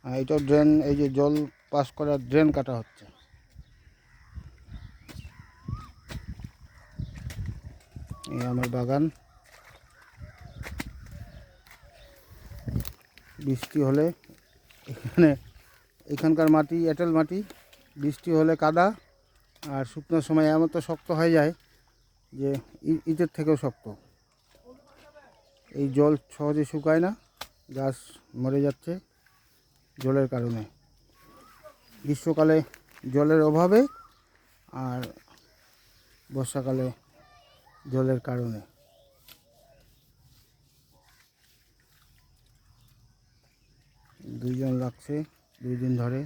এইটা ড্রেন, এই যে জল পাস করার ড্রেন কাটা হচ্ছে। এই আমার বাগান। বৃষ্টি হলে এখানকার মাটি এঁটেল মাটি, বৃষ্টি হলে কাদা, আর শুকনোর সময় এমন তো শক্ত হয়ে যায় যে ইটের থেকেও শক্ত। এই জল সহজে শুকায় না, গাছ মরে যাচ্ছে জলের কারণে, গ্রীষ্মকালে জলের অভাবে আর বর্ষাকালে জলের কারণে। দুইজন লাগছে 2 দিন ধরে।